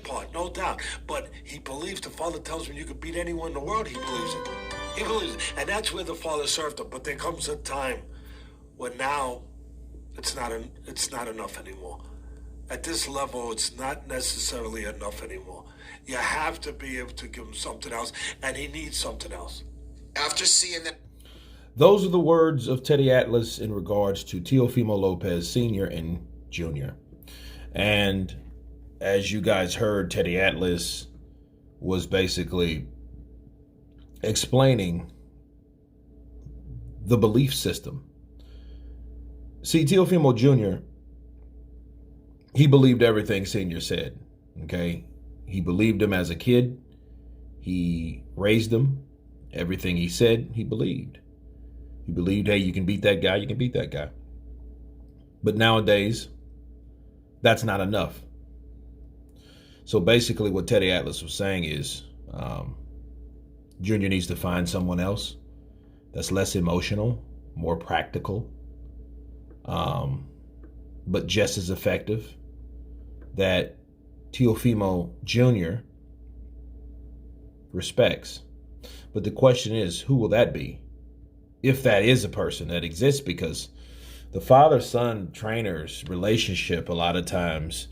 that part, no doubt. But he believes, the father tells him you could beat anyone in the world, he believes it. He believes it. And that's where the father served him. But there comes a time when now it's not enough anymore. At this level, it's not necessarily enough anymore. You have to be able to give him something else, and he needs something else. After seeing that. Those are the words of Teddy Atlas in regards to Teofimo Lopez Sr. and Jr. And as you guys heard, Teddy Atlas was basically explaining the belief system. See, Teofimo Jr., he believed everything Senior said, okay? He believed him as a kid. He raised him. Everything he said, he believed. He believed, hey, you can beat that guy, you can beat that guy. But nowadays, that's not enough. So basically what Teddy Atlas was saying is Junior needs to find someone else that's less emotional, more practical, but just as effective, that Teofimo Jr. respects. But the question is, who will that be? If that is a person that exists, because the father-son trainers relationship a lot of times,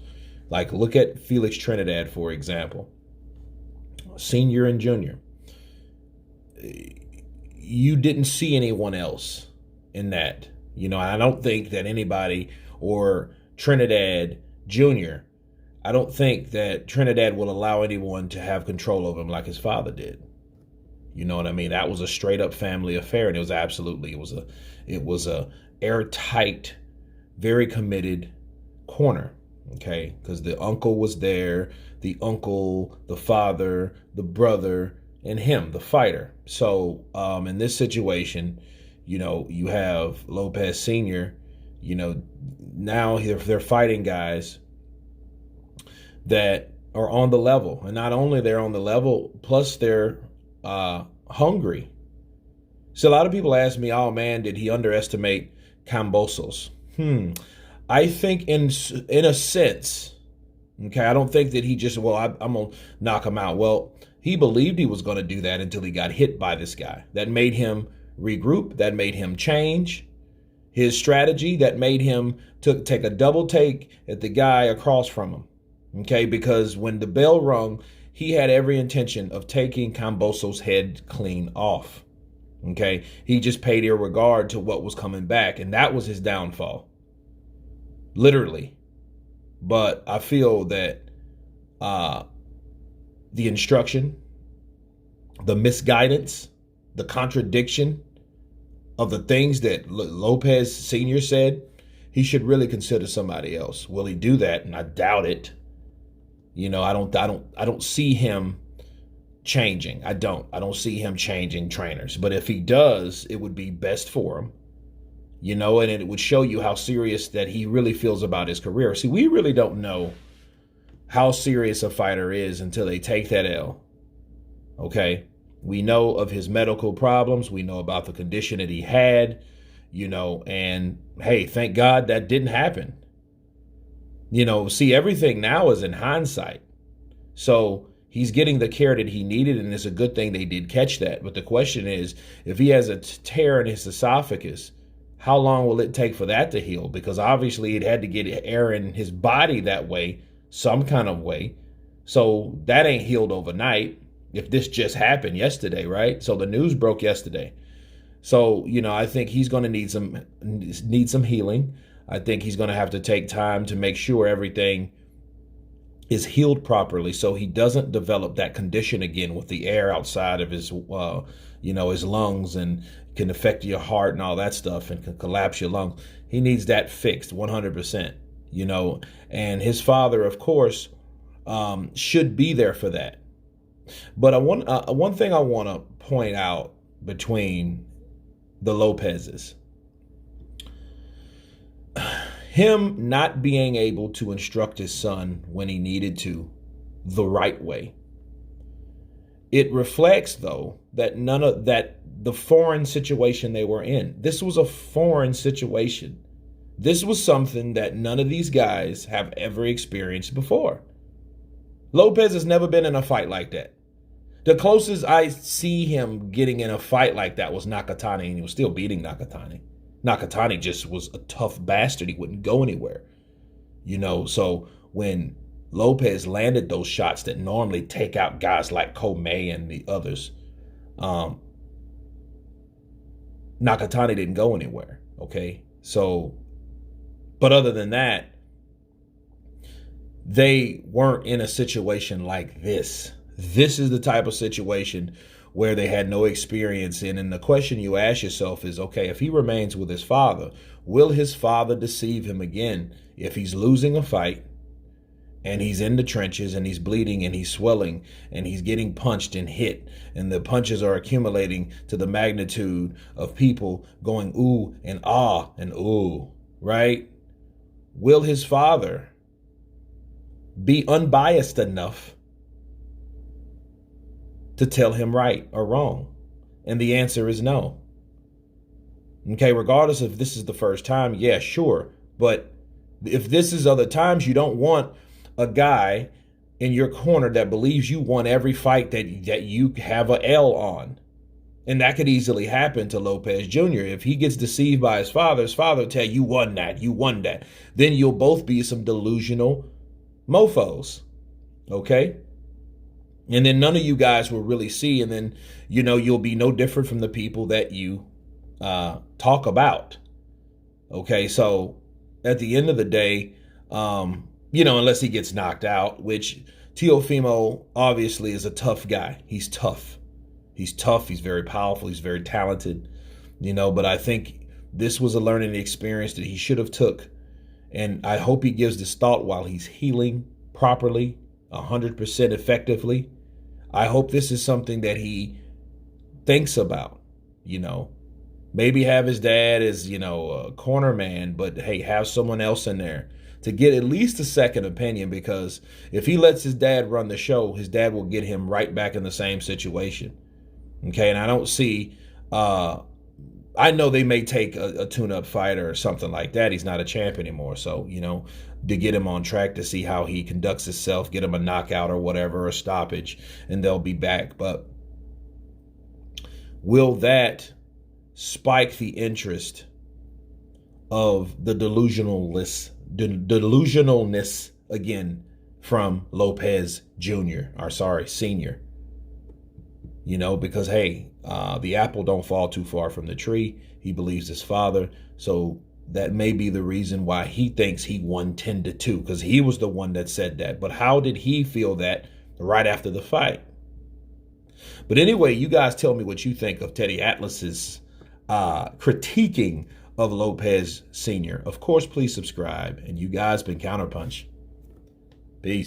like look at Felix Trinidad, for example, Senior and Junior. You didn't see anyone else in that. You know, I don't think that anybody, or Trinidad Jr., I don't think that Trinidad will allow anyone to have control over him like his father did. You know what I mean? That was a straight up family affair, and it was a airtight, very committed corner. Okay, because the uncle was there, the uncle, the father, the brother, and him, the fighter. So in this situation, you know, you have Lopez Sr., you know, now they're fighting guys that are on the level. And not only they're on the level, plus they're hungry. So a lot of people ask me, oh man, did he underestimate Kambosos? I think in a sense, okay, I don't think that he just, well, I'm going to knock him out. Well, he believed he was going to do that until he got hit by this guy. That made him regroup. That made him change his strategy. That made him take a double take at the guy across from him. Okay, because when the bell rung, he had every intention of taking Kambosos' head clean off. Okay, he just paid ill regard to what was coming back, and that was his downfall. Literally. But I feel that the instruction, the misguidance, the contradiction of the things that Lopez Sr. said, he should really consider somebody else. Will he do that? And I doubt it. You know, I don't see him changing. I don't see him changing trainers. But if he does, it would be best for him. You know, and it would show you how serious that he really feels about his career. See, we really don't know how serious a fighter is until they take that L. Okay? We know of his medical problems. We know about the condition that he had, you know, and hey, thank God that didn't happen. You know, see, everything now is in hindsight. So he's getting the care that he needed, and it's a good thing they did catch that. But the question is, if he has a tear in his esophagus, how long will it take for that to heal? Because obviously it had to get air in his body that way, some kind of way. So that ain't healed overnight if this just happened yesterday, right? So the news broke yesterday. So, you know, I think he's going to need some healing. I think he's going to have to take time to make sure everything is healed properly so he doesn't develop that condition again with the air outside of his, his lungs, and can affect your heart and all that stuff and can collapse your lungs. He needs that fixed 100%, you know, and his father, of course, should be there for that. But one thing I want to point out between the Lopezes, him not being able to instruct his son when he needed to the right way. It reflects, though, that the foreign situation they were in. This was a foreign situation. This was something that none of these guys have ever experienced before. Lopez has never been in a fight like that. The closest I see him getting in a fight like that was Nakatani, and he was still beating Nakatani. Nakatani just was a tough bastard. He wouldn't go anywhere. So when Lopez landed those shots that normally take out guys like Comey and the others, Nakatani didn't go anywhere. Okay. So, but other than that, they weren't in a situation like this. This is the type of situation where they had no experience in. And the question you ask yourself is, okay, if he remains with his father, will his father deceive him again if he's losing a fight and he's in the trenches and he's bleeding and he's swelling and he's getting punched and hit and the punches are accumulating to the magnitude of people going ooh and ah and ooh, right? Will his father be unbiased enough to tell him right or wrong? And the answer is no. Okay, regardless if this is the first time, yeah, sure. But if this is other times, you don't want a guy in your corner that believes you won every fight that you have a L on. And that could easily happen to Lopez Jr. If he gets deceived by his father will tell you won that, you won that. Then you'll both be some delusional mofos. Okay? And then none of you guys will really see. And then, you'll be no different from the people that you talk about. Okay? So at the end of the day, unless he gets knocked out, which Teofimo obviously is a tough guy. He's tough. He's tough. He's very powerful. He's very talented, but I think this was a learning experience that he should have took. And I hope he gives this thought while he's healing properly, 100% effectively. I hope this is something that he thinks about, maybe have his dad as, a corner man, but hey, have someone else in there to get at least a second opinion, because if he lets his dad run the show, his dad will get him right back in the same situation. Okay. And I don't see, I know they may take a tune-up fighter or something like that. He's not a champ anymore. So, to get him on track to see how he conducts himself, get him a knockout or whatever, or a stoppage, and they'll be back. But will that spike the interest of the delusionalness again from Lopez Jr. Senior? Because, hey, the apple don't fall too far from the tree. He believes his father. So that may be the reason why he thinks he won 10-2, because he was the one that said that. But how did he feel that right after the fight? But anyway, you guys tell me what you think of Teddy Atlas's critiquing of Lopez Sr. Of course, please subscribe. And you guys been Counterpunched. Peace.